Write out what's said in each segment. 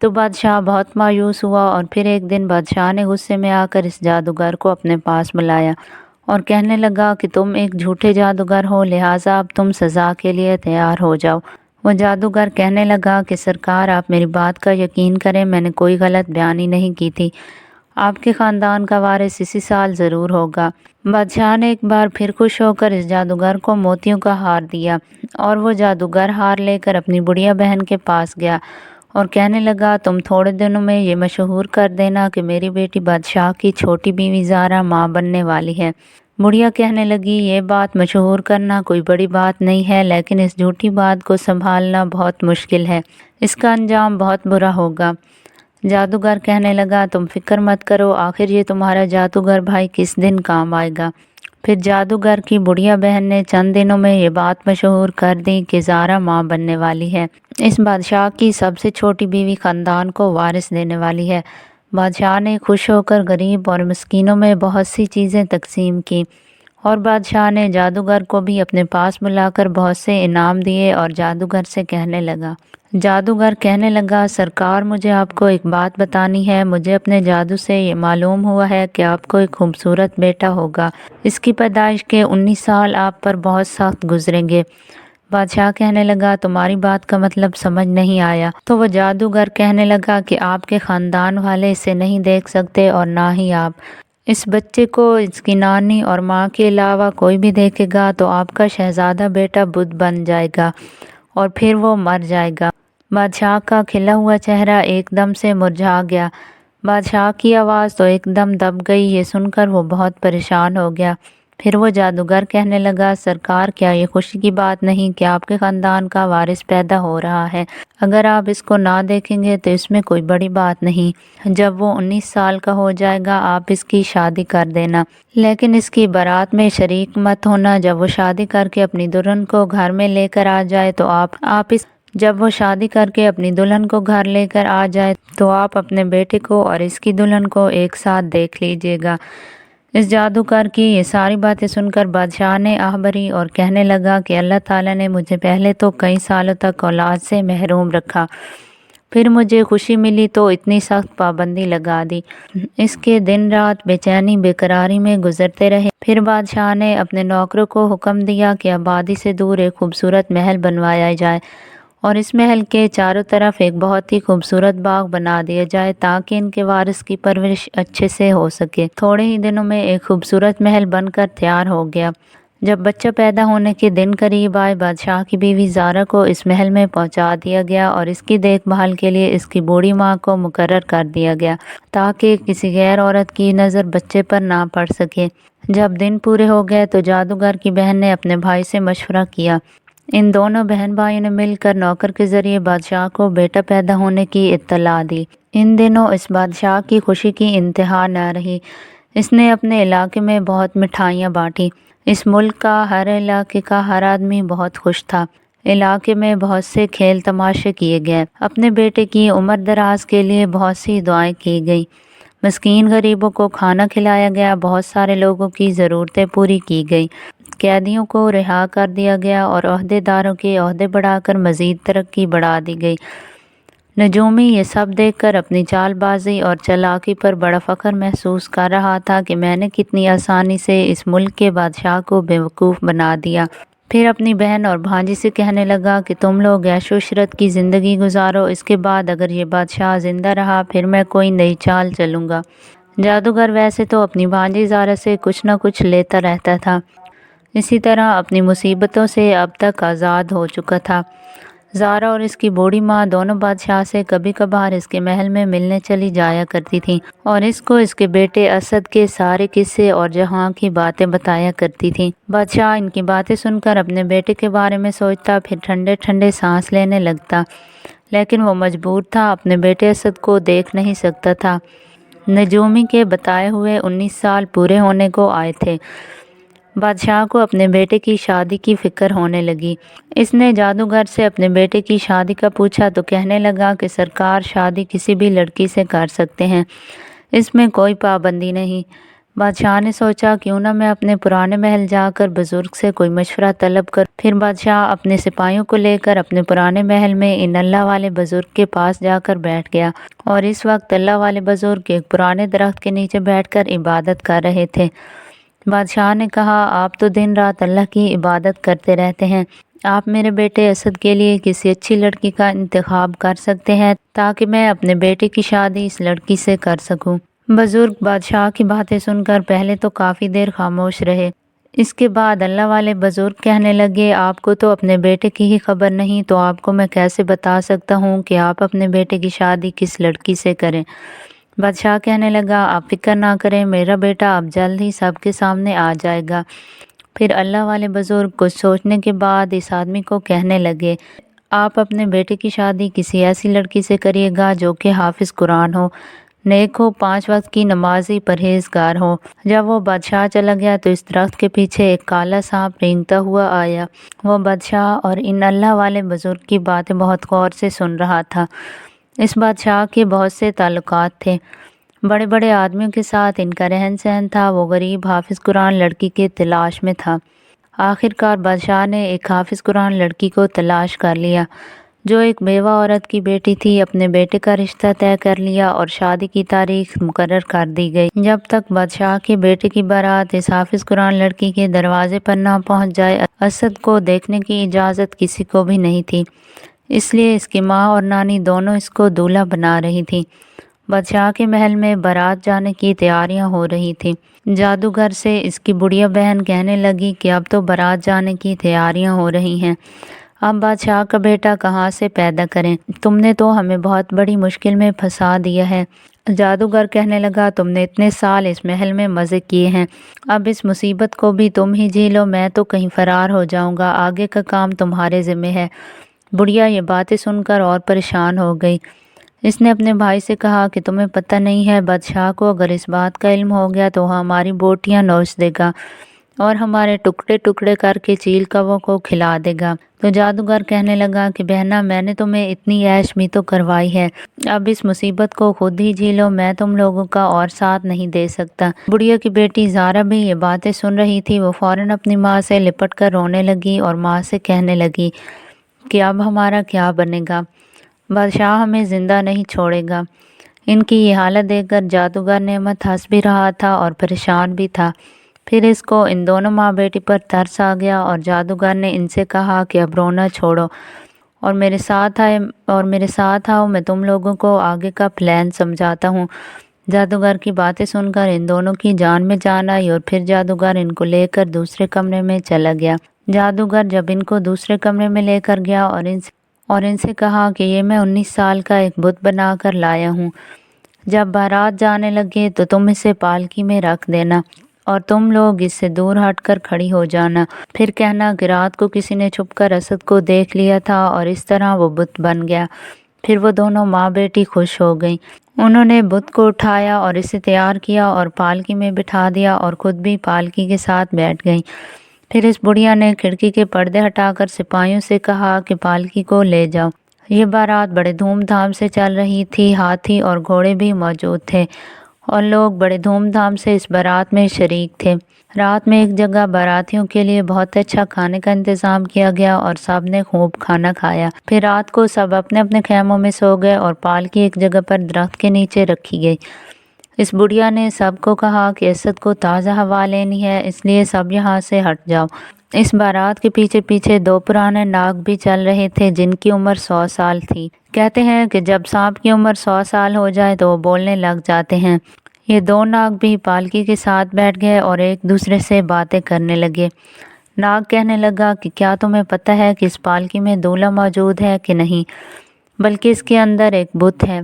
تو بادشاہ بہت مایوس ہوا اور پھر ایک دن بادشاہ نے غصے میں آ کر اس جادوگر کو اپنے پاس بلایا اور کہنے لگا کہ تم ایک جھوٹے جادوگر ہو، لہٰذا اب تم سزا کے لیے تیار ہو جاؤ۔ وہ جادوگر کہنے لگا کہ سرکار آپ میری بات کا یقین کریں، میں نے کوئی غلط بیانی نہیں کی تھی، آپ کے خاندان کا وارث اسی سال ضرور ہوگا۔ بادشاہ نے ایک بار پھر خوش ہو کر اس جادوگر کو موتیوں کا ہار دیا اور وہ جادوگر ہار لے کر اپنی بڑھیا بہن کے پاس گیا اور کہنے لگا تم تھوڑے دنوں میں یہ مشہور کر دینا کہ میری بیٹی بادشاہ کی چھوٹی بیوی زارا ماں بننے والی ہے۔ بڑھیا کہنے لگی یہ بات مشہور کرنا کوئی بڑی بات نہیں ہے، لیکن اس جھوٹی بات کو سنبھالنا بہت مشکل ہے، اس کا انجام بہت برا ہوگا۔ جادوگر کہنے لگا تم فکر مت کرو، آخر یہ تمہارا جادوگر بھائی کس دن کام آئے گا۔ پھر جادوگر کی بڑھیا بہن نے چند دنوں میں یہ بات مشہور کر دی کہ زارا ماں بننے والی ہے، اس بادشاہ کی سب سے چھوٹی بیوی خاندان کو وارث دینے والی ہے۔ بادشاہ نے خوش ہو کر غریب اور مسکینوں میں بہت سی چیزیں تقسیم کی اور بادشاہ نے جادوگر کو بھی اپنے پاس بلا کر بہت سے انعام دیے اور جادوگر سے کہنے لگا۔ جادوگر کہنے لگا سرکار مجھے آپ کو ایک بات بتانی ہے، مجھے اپنے جادو سے یہ معلوم ہوا ہے کہ آپ کو ایک خوبصورت بیٹا ہوگا، اس کی پیدائش کے 19 سال آپ پر بہت سخت گزریں گے۔ بادشاہ کہنے لگا تمہاری بات کا مطلب سمجھ نہیں آیا۔ تو وہ جادوگر کہنے لگا کہ آپ کے خاندان والے اسے نہیں دیکھ سکتے اور نہ ہی آپ، اس بچے کو اس کی نانی اور ماں کے علاوہ کوئی بھی دیکھے گا تو آپ کا شہزادہ بیٹا بدھ بن جائے گا اور پھر وہ مر جائے گا۔ بادشاہ کا کھلا ہوا چہرہ ایک دم سے مرجھا گیا، بادشاہ کی آواز تو ایک دم دب گئی، یہ سن کر وہ بہت پریشان ہو گیا۔ پھر وہ جادوگر کہنے لگا سرکار کیا یہ خوشی کی بات نہیں کہ آپ کے خاندان کا وارث پیدا ہو رہا ہے، اگر آپ اس کو نہ دیکھیں گے تو اس میں کوئی بڑی بات نہیں، جب وہ 19 سال کا ہو جائے گا آپ اس کی شادی کر دینا، لیکن اس کی بارات میں شریک مت ہونا، جب وہ شادی کر کے اپنی دلہن کو گھر میں لے کر آ جائے تو جب وہ شادی کر کے اپنی دلہن کو گھر لے کر آ جائے تو آپ اپنے بیٹے کو اور اس کی دلہن کو ایک ساتھ دیکھ لیجیے گا۔ اس جادوگر کی یہ ساری باتیں سن کر بادشاہ نے آہ بھری اور کہنے لگا کہ اللہ تعالیٰ نے مجھے پہلے تو کئی سالوں تک اولاد سے محروم رکھا، پھر مجھے خوشی ملی تو اتنی سخت پابندی لگا دی، اس کے دن رات بے چینی بے قراری میں گزرتے رہے۔ پھر بادشاہ نے اپنے نوکروں کو حکم دیا کہ آبادی سے دور ایک خوبصورت محل بنوایا جائے اور اس محل کے چاروں طرف ایک بہت ہی خوبصورت باغ بنا دیا جائے تاکہ ان کے وارث کی پرورش اچھے سے ہو سکے۔ تھوڑے ہی دنوں میں ایک خوبصورت محل بن کر تیار ہو گیا۔ جب بچہ پیدا ہونے کے دن قریب آئے، بادشاہ کی بیوی زارا کو اس محل میں پہنچا دیا گیا اور اس کی دیکھ بھال کے لیے اس کی بوڑھی ماں کو مقرر کر دیا گیا تاکہ کسی غیر عورت کی نظر بچے پر نہ پڑ سکے۔ جب دن پورے ہو گئے تو جادوگر کی بہن نے اپنے بھائی سے مشورہ کیا، ان دونوں بہن بھائیوں نے مل کر نوکر کے ذریعے بادشاہ کو بیٹا پیدا ہونے کی اطلاع دی۔ ان دنوں اس بادشاہ کی خوشی کی انتہا نہ رہی، اس نے اپنے علاقے میں بہت مٹھائیاں بانٹی، اس ملک کا ہر علاقے کا ہر آدمی بہت خوش تھا، علاقے میں بہت سے کھیل تماشے کیے گئے، اپنے بیٹے کی عمر دراز کے لیے بہت سی دعائیں کی گئیں، مسکین غریبوں کو کھانا کھلایا گیا، بہت سارے لوگوں کی ضرورتیں پوری کی گئی، قیدیوں کو رہا کر دیا گیا اور عہدے داروں کے عہدے بڑھا کر مزید ترقی بڑھا دی گئی۔ نجومی یہ سب دیکھ کر اپنی چال بازی اور چالاکی پر بڑا فخر محسوس کر رہا تھا کہ میں نے کتنی آسانی سے اس ملک کے بادشاہ کو بیوقوف بنا دیا۔ پھر اپنی بہن اور بھانجی سے کہنے لگا کہ تم لوگ عیش و عشرت کی زندگی گزارو، اس کے بعد اگر یہ بادشاہ زندہ رہا پھر میں کوئی نئی چال چلوں گا۔ جادوگر ویسے تو اپنی بھانجی زارا سے کچھ نہ کچھ لیتا رہتا تھا، اسی طرح اپنی مصیبتوں سے اب تک آزاد ہو چکا تھا۔ زارا اور اس کی بوڑھی ماں دونوں بادشاہ سے کبھی کبھار اس کے محل میں ملنے چلی جایا کرتی تھیں اور اس کو اس کے بیٹے اسد کے سارے قصے اور جہاں کی باتیں بتایا کرتی تھیں۔ بادشاہ ان کی باتیں سن کر اپنے بیٹے کے بارے میں سوچتا، پھر ٹھنڈے ٹھنڈے سانس لینے لگتا، لیکن وہ مجبور تھا، اپنے بیٹے اسد کو دیکھ نہیں سکتا تھا۔ نجومی کے بتائے ہوئے 19 سال پورے ہونے کو آئے تھے۔ بادشاہ کو اپنے بیٹے کی شادی کی فکر ہونے لگی۔ اس نے جادوگر سے اپنے بیٹے کی شادی کا پوچھا تو کہنے لگا کہ سرکار شادی کسی بھی لڑکی سے کر سکتے ہیں، اس میں کوئی پابندی نہیں۔ بادشاہ نے سوچا کیوں نہ میں اپنے پرانے محل جا کر بزرگ سے کوئی مشورہ طلب کر۔ پھر بادشاہ اپنے سپاہیوں کو لے کر اپنے پرانے محل میں ان اللہ والے بزرگ کے پاس جا کر بیٹھ گیا، اور اس وقت اللہ والے بزرگ ایک پرانے درخت کے نیچے بیٹھ کر عبادت کر رہے تھے۔ بادشاہ نے کہا، آپ تو دن رات اللہ کی عبادت کرتے رہتے ہیں، آپ میرے بیٹے اسد کے لیے کسی اچھی لڑکی کا انتخاب کر سکتے ہیں تاکہ میں اپنے بیٹے کی شادی اس لڑکی سے کر سکوں۔ بزرگ بادشاہ کی باتیں سن کر پہلے تو کافی دیر خاموش رہے۔ اس کے بعد اللہ والے بزرگ کہنے لگے، آپ کو تو اپنے بیٹے کی ہی خبر نہیں تو آپ کو میں کیسے بتا سکتا ہوں کہ آپ اپنے بیٹے کی شادی کس لڑکی سے کریں۔ بادشاہ کہنے لگا، آپ فکر نہ کریں، میرا بیٹا اب جلد ہی سب کے سامنے آ جائے گا۔ پھر اللہ والے بزرگ کچھ سوچنے کے بعد اس آدمی کو کہنے لگے، آپ اپنے بیٹے کی شادی کسی ایسی لڑکی سے کریے گا جو کہ حافظ قرآن ہو، نیک ہو، 5 وقت کی نمازی، پرہیزگار ہو۔ جب وہ بادشاہ چلا گیا تو اس درخت کے پیچھے ایک کالا سانپ رینگتا ہوا آیا۔ وہ بادشاہ اور ان اللہ والے بزرگ کی باتیں بہت غور سے سن رہا تھا۔ اس بادشاہ کے بہت سے تعلقات تھے، بڑے بڑے آدمیوں کے ساتھ ان کا رہن سہن تھا۔ وہ غریب حافظ قرآن لڑکی کے تلاش میں تھا۔ آخر کار بادشاہ نے ایک حافظ قرآن لڑکی کو تلاش کر لیا جو ایک بیوہ عورت کی بیٹی تھی۔ اپنے بیٹے کا رشتہ طے کر لیا اور شادی کی تاریخ مقرر کر دی گئی۔ جب تک بادشاہ کے بیٹے کی بارات اس حافظ قرآن لڑکی کے دروازے پر نہ پہنچ جائے، اسد کو دیکھنے کی اجازت کسی کو بھی نہیں تھی، اس لیے اس کی ماں اور نانی دونوں اس کو دولہا بنا رہی تھی۔ بادشاہ کے محل میں بارات جانے کی تیاریاں ہو رہی تھی۔ جادوگر سے اس کی بڑیا بہن کہنے لگی کہ اب تو بارات جانے کی تیاریاں ہو رہی ہیں، اب بادشاہ کا بیٹا کہاں سے پیدا کریں؟ تم نے تو ہمیں بہت بڑی مشکل میں پھنسا دیا ہے۔ جادوگر کہنے لگا، تم نے اتنے سال اس محل میں مزے کیے ہیں، اب اس مصیبت کو بھی تم ہی جھیلو، میں تو کہیں فرار ہو جاؤں گا، آگے کا کام تمہارے ذمہ ہے۔ بڑھیا یہ باتیں سن کر اور پریشان ہو گئی۔ اس نے اپنے بھائی سے کہا کہ تمہیں پتہ نہیں ہے، بادشاہ کو اگر اس بات کا علم ہو گیا تو وہ ہماری بوٹیاں نوچ دے گا اور ہمارے ٹکڑے ٹکڑے کر کے چیل کووں کو کھلا دے گا۔ تو جادوگر کہنے لگا کہ بہنا، میں نے تمہیں اتنی عیش بھی تو کروائی ہے، اب اس مصیبت کو خود ہی جھیلو، میں تم لوگوں کا اور ساتھ نہیں دے سکتا۔ بڑھیا کی بیٹی زارا بھی یہ باتیں سن رہی تھی۔ وہ فوراً اپنی ماں سے لپٹ کر رونے لگی اور ماں سے کہنے لگی کہ اب ہمارا کیا بنے گا، بادشاہ ہمیں زندہ نہیں چھوڑے گا۔ ان کی یہ حالت دیکھ کر جادوگر نعمت ہنس بھی رہا تھا اور پریشان بھی تھا۔ پھر اس کو ان دونوں ماں بیٹی پر ترس آ گیا اور جادوگر نے ان سے کہا کہ اب رونا چھوڑو اور میرے ساتھ آؤ، میں تم لوگوں کو آگے کا پلان سمجھاتا ہوں۔ جادوگر کی باتیں سن کر ان دونوں کی جان میں جان آئی اور پھر جادوگر ان کو لے کر دوسرے کمرے میں چلا گیا۔ جادوگر جب ان کو دوسرے کمرے میں لے کر گیا اور ان سے کہا کہ یہ میں 19 سال کا ایک بت بنا کر لایا ہوں، جب بارات جانے لگے تو تم اسے پالکی میں رکھ دینا اور تم لوگ اس سے دور ہٹ کر کھڑی ہو جانا، پھر کہنا کہ رات کو کسی نے چھپ کر اسد کو دیکھ لیا تھا اور اس طرح وہ بت بن گیا۔ پھر وہ دونوں ماں بیٹی خوش ہو گئیں۔ انہوں نے بت کو اٹھایا اور اسے تیار کیا اور پالکی میں بٹھا دیا اور خود بھی پالکی کے ساتھ بیٹھ گئیں۔ پھر اس بڑھیا نے کھڑکی کے پردے ہٹا کر سپاہیوں سے کہا کہ پالکی کو لے جاؤ۔ یہ بارات بڑے دھوم دھام سے چل رہی تھی، ہاتھی اور گھوڑے بھی موجود تھے اور لوگ بڑے دھوم دھام سے اس بارات میں شریک تھے۔ رات میں ایک جگہ باراتیوں کے لیے بہت اچھا کھانے کا انتظام کیا گیا اور سب نے خوب کھانا کھایا۔ پھر رات کو سب اپنے اپنے خیموں میں سو گئے اور پالکی ایک جگہ پر درخت کے نیچے رکھی گئی۔ اس بڑھیا نے سب کو کہا کہ اسد کو تازہ ہوا لینی ہے، اس لیے سب یہاں سے ہٹ جاؤ۔ اس بارات کے پیچھے پیچھے 2 پرانے ناگ بھی چل رہے تھے جن کی عمر 100 سال تھی۔ کہتے ہیں کہ جب سانپ کی عمر 100 سال ہو جائے تو وہ بولنے لگ جاتے ہیں۔ یہ 2 ناگ بھی پالکی کے ساتھ بیٹھ گئے اور ایک دوسرے سے باتیں کرنے لگے۔ ناگ کہنے لگا کہ کیا تمہیں پتہ ہے کہ اس پالکی میں دولہا موجود ہے کہ نہیں، بلکہ اس کے اندر ایک بت ہے،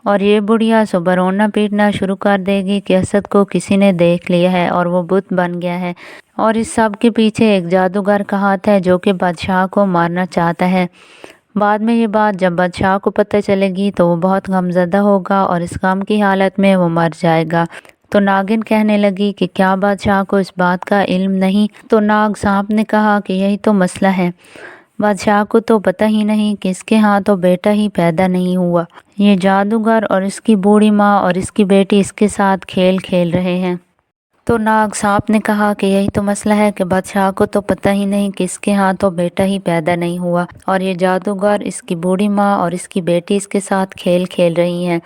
اور یہ بڑھیا صبح رونا پیٹنا شروع کر دے گی کہ اسد کو کسی نے دیکھ لیا ہے اور وہ بت بن گیا ہے، اور اس سب کے پیچھے ایک جادوگر کا ہاتھ ہے جو کہ بادشاہ کو مارنا چاہتا ہے۔ بعد میں یہ بات جب بادشاہ کو پتہ چلے گی تو وہ بہت غمزدہ ہوگا اور اس غم کی حالت میں وہ مر جائے گا۔ تو ناگن کہنے لگی کہ کیا بادشاہ کو اس بات کا علم نہیں؟ تو ناگ سانپ نے کہا کہ یہی تو مسئلہ ہے، بادشاہ کو تو پتہ ہی نہیں کہ اس کے ہاں تو بیٹا ہی پیدا نہیں ہوا، یہ جادوگر اور اس کی بوڑھی ماں اور اس کی بیٹی اس کے ساتھ کھیل کھیل رہے ہیں۔ تو ناگ سانپ نے کہا کہ یہی تو مسئلہ ہے کہ بادشاہ کو تو پتہ ہی نہیں کہ اس کے ہاتھوں بیٹا ہی پیدا نہیں ہوا، اور یہ جادوگر اس کی بوڑھی ماں اور اس کی بیٹی اس کے ساتھ کھیل کھیل رہی ہیں۔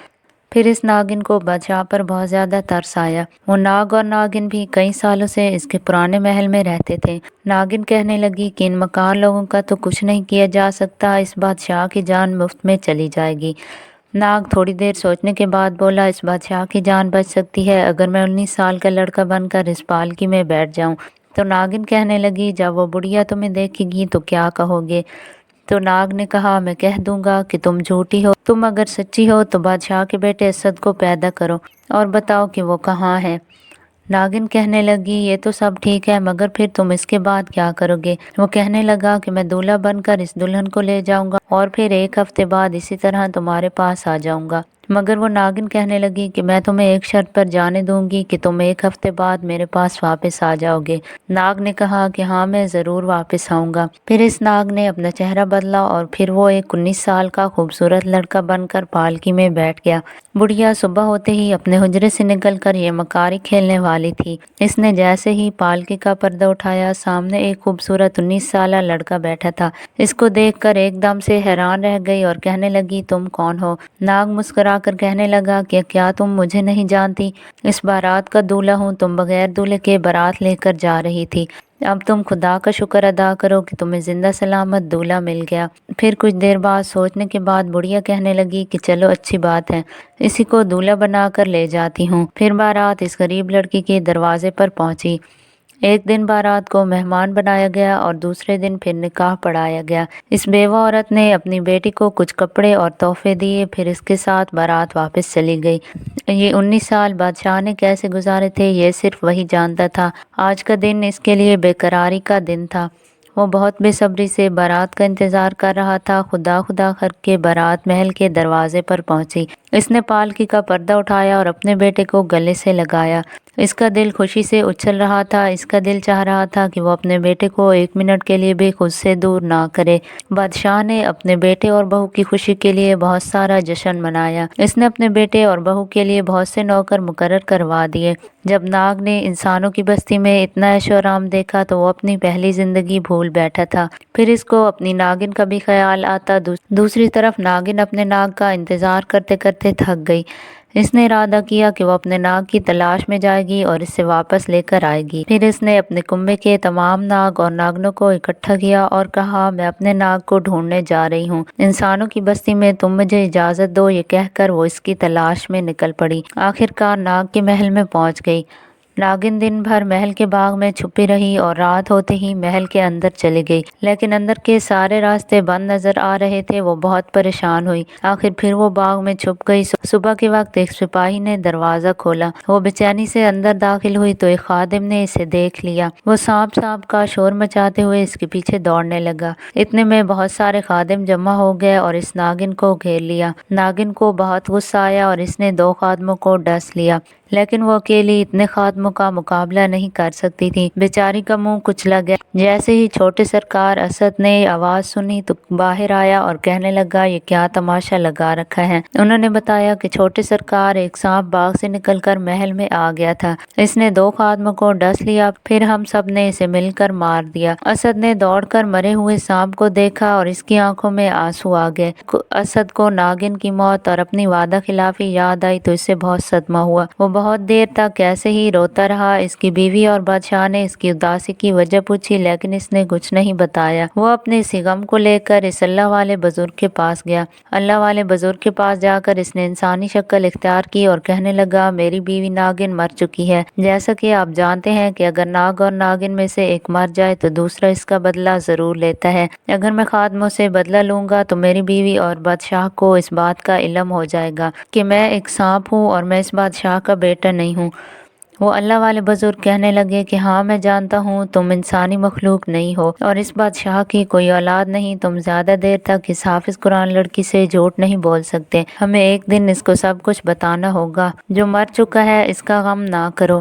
پھر اس ناگن کو بادشاہ پر بہت زیادہ ترس آیا۔ وہ ناگ اور ناگن بھی کئی سالوں سے اس کے پرانے محل میں رہتے تھے۔ ناگن کہنے لگی کہ ان مکار لوگوں کا تو کچھ نہیں کیا جا سکتا، اس بادشاہ کی جان مفت میں چلی جائے گی۔ ناگ تھوڑی دیر سوچنے کے بعد بولا، اس بادشاہ کی جان بچ سکتی ہے اگر میں 19 سال کا لڑکا بن کر اس پالکی میں بیٹھ جاؤں۔ تو ناگن کہنے لگی، جب وہ بڑھیا تمہیں دیکھے گی تو کیا کہو گے؟ تو ناگ نے کہا، میں کہہ دوں گا کہ تم جھوٹی ہو، تم اگر سچی ہو تو بادشاہ کے بیٹے اسد کو پیدا کرو اور بتاؤ کہ وہ کہاں ہے۔ ناگن کہنے لگی، یہ تو سب ٹھیک ہے مگر پھر تم اس کے بعد کیا کرو گے؟ وہ کہنے لگا کہ میں دولہا بن کر اس دلہن کو لے جاؤں گا اور پھر 1 ہفتے بعد اسی طرح تمہارے پاس آ جاؤں گا۔ مگر وہ ناگن کہنے لگی کہ میں تمہیں ایک شرط پر جانے دوں گی کہ تم 1 ہفتے بعد میرے پاس واپس آ جاؤ گے۔ ناگ نے کہا کہ ہاں، میں ضرور واپس آؤں گا۔ پھر اس ناگ نے اپنا چہرہ بدلا اور پھر وہ ایک 19 سال کا خوبصورت لڑکا بن کر پالکی میں بیٹھ گیا۔ بڑھیا صبح ہوتے ہی اپنے حجرے سے نکل کر یہ مکاری کھیلنے والی تھی۔ اس نے جیسے ہی پالکی کا پردہ اٹھایا، سامنے ایک خوبصورت 19 سالہ لڑکا بیٹھا تھا۔ اس کو دیکھ کر ایک دم سے حیران رہ گئی اور کہنے لگی، تم کون ہو؟ ناگ مسکرا کر کہنے لگا کہ کیا تم مجھے نہیں جانتی؟ اس بارات کا دولہا ہوں، تم بغیر دولہے کے بارات لے کر جا رہی تھی۔ اب تم خدا کا شکر ادا کرو کہ تمہیں زندہ سلامت دولہا مل گیا۔ پھر کچھ دیر بعد سوچنے کے بعد بڑھیا کہنے لگی کہ چلو اچھی بات ہے، اسی کو دولہا بنا کر لے جاتی ہوں۔ پھر بارات اس غریب لڑکی کے دروازے پر پہنچی۔ ایک دن بارات کو مہمان بنایا گیا اور دوسرے دن پھر نکاح پڑھایا گیا۔ اس بیوہ عورت نے اپنی بیٹی کو کچھ کپڑے اور تحفے دیے، پھر اس کے ساتھ بارات واپس چلی گئی۔ یہ 19 سال بادشاہ نے کیسے گزارے تھے یہ صرف وہی جانتا تھا۔ آج کا دن اس کے لیے بے قراری کا دن تھا۔ وہ بہت بے صبری سے بارات کا انتظار کر رہا تھا۔ خدا خدا کر کے بارات محل کے دروازے پر پہنچی۔ اس نے پالکی کا پردہ اٹھایا اور اپنے بیٹے کو گلے سے لگایا۔ اس کا دل خوشی سے اچھل رہا تھا۔ اس کا دل چاہ رہا تھا کہ وہ اپنے بیٹے کو 1 منٹ کے لیے بھی خود سے دور نہ کرے۔ بادشاہ نے اپنے بیٹے اور بہو کی خوشی کے لیے بہت سارا جشن منایا۔ اس نے اپنے بیٹے اور بہو کے لیے بہت سے نوکر مقرر کروا دیے۔ جب ناگ نے انسانوں کی بستی میں اتنا عیش و آرام دیکھا تو وہ اپنی پہلی زندگی بھول بیٹھا تھا۔ پھر اس کو اپنی ناگن کا بھی خیال آتا۔ دوسری طرف ناگن اپنے ناگ کا انتظار کرتے کرتے تھک گئی۔ اس نے ارادہ کیا کہ وہ اپنے ناگ کی تلاش میں جائے گی اور اسے واپس لے کر آئے گی۔ پھر اس نے اپنے کنبے کے تمام ناگ اور ناگنوں کو اکٹھا کیا اور کہا، میں اپنے ناگ کو ڈھونڈنے جا رہی ہوں، انسانوں کی بستی میں تم مجھے اجازت دو۔ یہ کہہ کر وہ اس کی تلاش میں نکل پڑی۔ آخرکار ناگ کے محل میں پہنچ گئی۔ ناگن دن بھر محل کے باغ میں چھپی رہی اور رات ہوتے ہی محل کے اندر چلی گئی، لیکن اندر کے سارے راستے بند نظر آ رہے تھے۔ وہ بہت پریشان ہوئی۔ آخر پھر وہ باغ میں چھپ گئی۔ صبح کے وقت ایک سپاہی نے دروازہ کھولا۔ وہ بے چینی سے اندر داخل ہوئی تو ایک خادم نے اسے دیکھ لیا۔ وہ سانپ سانپ کا شور مچاتے ہوئے اس کے پیچھے دوڑنے لگا۔ اتنے میں بہت سارے خادم جمع ہو گئے اور اس ناگن کو گھیر لیا۔ ناگن کو بہت غصہ آیا اور اس نے 2 خادموں کو ڈس لیا، لیکن وہ اکیلی اتنے خادموں کا مقابلہ نہیں کر سکتی تھی۔ بیچاری کا منہ کچلا گیا۔ جیسے ہی چھوٹے سرکار اسد نے آواز سنی تو باہر آیا اور کہنے لگا، یہ کیا تماشا لگا رکھا ہے؟ انہوں نے بتایا کہ چھوٹے سرکار، ایک سانپ باغ سے نکل کر محل میں آ گیا تھا، اس نے 2 خادموں کو ڈس لیا، پھر ہم سب نے اسے مل کر مار دیا۔ اسد نے دوڑ کر مرے ہوئے سانپ کو دیکھا اور اس کی آنکھوں میں آنسو آ گئے۔ اسد کو ناگن کی موت اور اپنی وعدہ خلافی یاد آئی تو اسے بہت صدمہ ہوا۔ وہ بہت دیر تک ایسے ہی روتا رہا۔ اس کی بیوی اور بادشاہ نے اس کی اداسی کی وجہ پوچھی، لیکن اس نے کچھ نہیں بتایا۔ وہ اپنے اسی غم کو لے کر اس اللہ والے بزرگ کے پاس گیا۔ اللہ والے بزرگ کے پاس جا کر اس نے انسانی شکل اختیار کی اور کہنے لگا، میری بیوی ناگن مر چکی ہے۔ جیسا کہ آپ جانتے ہیں کہ اگر ناگ اور ناگن میں سے ایک مر جائے تو دوسرا اس کا بدلہ ضرور لیتا ہے۔ اگر میں خادموں سے بدلہ لوں گا تو میری بیوی اور بادشاہ کو اس بات کا علم ہو جائے گا کہ میں ایک سانپ ہوں اور میں اس بادشاہ کا بیٹا نہیں ہوں۔ وہ اللہ والے بزرگ کہنے لگے کہ ہاں، میں جانتا ہوں تم انسانی مخلوق نہیں ہو اور اس بادشاہ کی کوئی اولاد نہیں۔ تم زیادہ دیر تک اس حافظ قرآن لڑکی سے جھوٹ نہیں بول سکتے۔ ہمیں ایک دن اس کو سب کچھ بتانا ہوگا۔ جو مر چکا ہے اس کا غم نہ کرو۔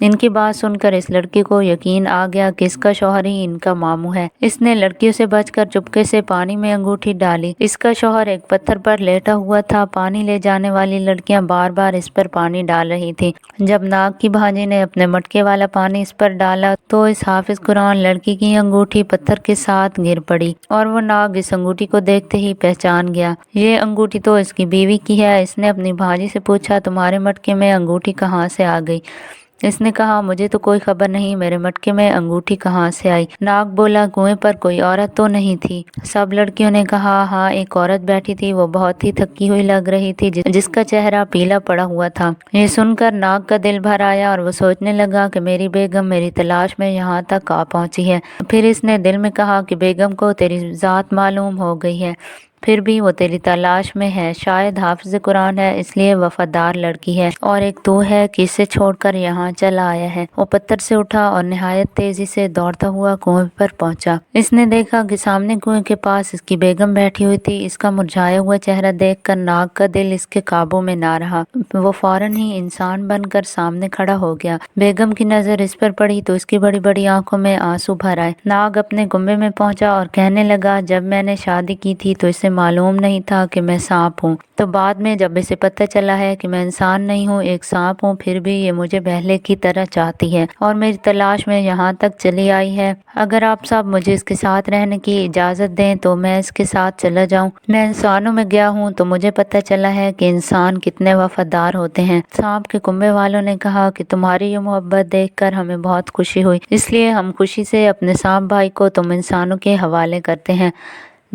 ان کی بات سن کر اس لڑکی کو یقین آ گیا کہ اس کا شوہر ہی ان کا ماموں ہے۔ اس نے لڑکیوں سے بچ کر چپکے سے پانی میں انگوٹھی ڈالی۔ اس کا شوہر ایک پتھر پر لیٹا ہوا تھا۔ پانی لے جانے والی لڑکیاں بار بار اس پر پانی ڈال رہی تھی۔ جب ناگ کی بھانجی نے اپنے مٹکے والا پانی اس پر ڈالا تو اس حافظ قرآن لڑکی کی انگوٹھی پتھر کے ساتھ گر پڑی اور وہ ناگ اس انگوٹھی کو دیکھتے ہی پہچان گیا۔ یہ انگوٹھی تو اس کی بیوی کی ہے۔ اس نے اپنی بھانجی سے پوچھا، تمہارے مٹکے میں انگوٹھی کہاں سے آ گئی؟ اس نے کہا، مجھے تو کوئی خبر نہیں، میرے مٹکے میں انگوٹھی کہاں سے آئی؟ ناگ بولا، کنویں پر کوئی عورت تو نہیں تھی؟ سب لڑکیوں نے کہا، ہاں ایک عورت بیٹھی تھی، وہ بہت ہی تھکی ہوئی لگ رہی تھی، جس کا چہرہ پیلا پڑا ہوا تھا۔ یہ سن کر ناگ کا دل بھر آیا اور وہ سوچنے لگا کہ میری بیگم میری تلاش میں یہاں تک آ پہنچی ہے۔ پھر اس نے دل میں کہا کہ بیگم کو تیری ذات معلوم ہو گئی ہے، پھر بھی وہ تیری تلاش میں ہے، شاید حافظ قرآن ہے، اس لیے وفادار لڑکی ہے، اور ایک تو ہے کہ اسے چھوڑ کر یہاں چلا آیا ہے۔ وہ پتھر سے اٹھا اور نہایت تیزی سے دوڑتا ہوا کنویں پر پہنچا۔ اس نے دیکھا کہ سامنے کنویں کے پاس اس کی بیگم بیٹھی ہوئی تھی۔ اس کا مرجھایا ہوا چہرہ دیکھ کر ناگ کا دل اس کے قابو میں نہ رہا۔ وہ فوراً ہی انسان بن کر سامنے کھڑا ہو گیا۔ بیگم کی نظر اس پر پڑی تو اس کی بڑی بڑی آنکھوں میں آنسو بھر آئے۔ ناگ اپنے کنبے میں پہنچا اور کہنے لگا، جب میں نے شادی کی تھی تو اسے معلوم نہیں تھا کہ میں سانپ ہوں، تو بعد میں جب اسے پتہ چلا ہے کہ میں انسان نہیں ہوں، ایک سانپ ہوں، پھر بھی یہ مجھے بہلے کی طرح چاہتی ہے اور میری تلاش میں یہاں تک چلی آئی ہے۔ اگر آپ سب مجھے اس کے ساتھ رہنے کی اجازت دیں تو میں اس کے ساتھ چلا جاؤں۔ میں انسانوں میں گیا ہوں تو مجھے پتہ چلا ہے کہ انسان کتنے وفادار ہوتے ہیں۔ سانپ کے کنبے والوں نے کہا کہ تمہاری یہ محبت دیکھ کر ہمیں بہت خوشی ہوئی، اس لیے ہم خوشی سے اپنے سانپ بھائی کو تم انسانوں کے حوالے کرتے ہیں۔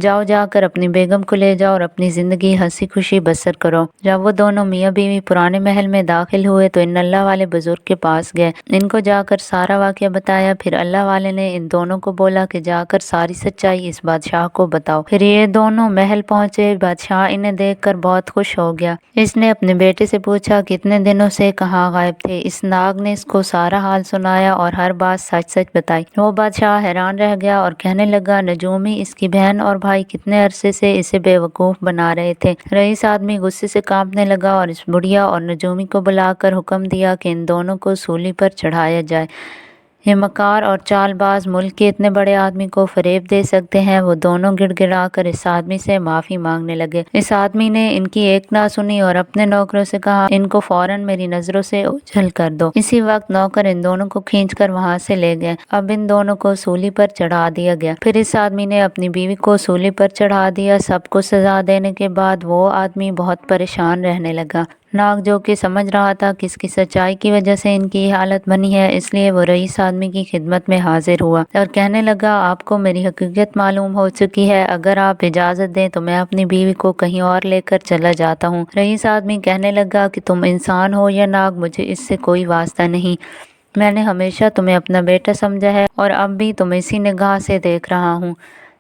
جاؤ، جا کر اپنی بیگم کو لے جاؤ اور اپنی زندگی ہنسی خوشی بسر کرو۔ جب وہ دونوں میاں بیوی پرانے محل میں داخل ہوئے تو ان اللہ والے بزرگ کے پاس گئے، ان کو جا کر سارا واقعہ بتایا۔ پھر اللہ والے نے ان دونوں کو بولا کہ جا کر ساری سچائی اس بادشاہ کو بتاؤ۔ پھر یہ دونوں محل پہنچے۔ بادشاہ انہیں دیکھ کر بہت خوش ہو گیا۔ اس نے اپنے بیٹے سے پوچھا، کتنے دنوں سے کہاں غائب تھے؟ اس ناگ نے اس کو سارا حال سنایا اور ہر بات سچ سچ بتائی۔ وہ بادشاہ حیران رہ گیا اور کہنے لگا، نجومی، اس کی بہن اور بھائی کتنے عرصے سے اسے بے وقوف بنا رہے تھے۔ رئیس آدمی غصے سے کانپنے لگا اور اس بڑھیا اور نجومی کو بلا کر حکم دیا کہ ان دونوں کو سولی پر چڑھایا جائے۔ یہ مکار اور چال باز ملک کے اتنے بڑے آدمی کو فریب دے سکتے ہیں؟ وہ دونوں گڑ گڑا کر اس آدمی سے معافی مانگنے لگے۔ اس آدمی نے ان کی ایک نہ سنی اور اپنے نوکروں سے کہا، ان کو فوراً میری نظروں سے اوجھل کر دو۔ اسی وقت نوکر ان دونوں کو کھینچ کر وہاں سے لے گئے۔ اب ان دونوں کو سولی پر چڑھا دیا گیا۔ پھر اس آدمی نے اپنی بیوی کو سولی پر چڑھا دیا۔ سب کو سزا دینے کے بعد وہ آدمی بہت پریشان رہنے لگا۔ ناگ جو کہ سمجھ رہا تھا کہ اس کی سچائی کی وجہ سے ان کی یہ حالت بنی ہے، اس لیے وہ رئیس آدمی کی خدمت میں حاضر ہوا اور کہنے لگا، آپ کو میری حقیقت معلوم ہو چکی ہے، اگر آپ اجازت دیں تو میں اپنی بیوی کو کہیں اور لے کر چلا جاتا ہوں۔ رئیس آدمی کہنے لگا کہ تم انسان ہو یا ناگ، مجھے اس سے کوئی واسطہ نہیں، میں نے ہمیشہ تمہیں اپنا بیٹا سمجھا ہے اور اب بھی تمہیں اسی نگاہ سے دیکھ رہا ہوں۔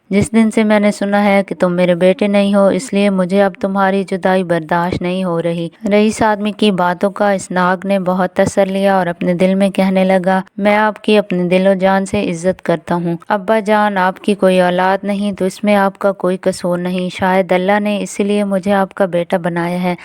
جس دن سے میں نے سنا ہے کہ تم میرے بیٹے نہیں ہو، اس لیے مجھے اب تمہاری جدائی برداشت نہیں ہو رہی۔ رئیس آدمی کی باتوں کا اس ناگ نے بہت اثر لیا اور اپنے دل میں کہنے لگا، میں آپ کی اپنے دل و جان سے عزت کرتا ہوں۔ ابا جان، آپ کی کوئی اولاد نہیں تو اس میں آپ کا کوئی قصور نہیں، شاید اللہ نے اسی لیے مجھے آپ کا بیٹا بنایا ہے۔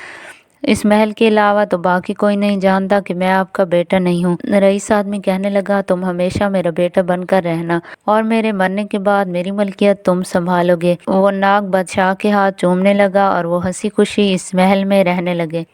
اس محل کے علاوہ تو باقی کوئی نہیں جانتا کہ میں آپ کا بیٹا نہیں ہوں۔ رئیس آدمی کہنے لگا، تم ہمیشہ میرا بیٹا بن کر رہنا اور میرے مرنے کے بعد میری ملکیت تم سنبھالو گے۔ وہ ناگ بادشاہ کے ہاتھ چومنے لگا اور وہ ہنسی خوشی اس محل میں رہنے لگے۔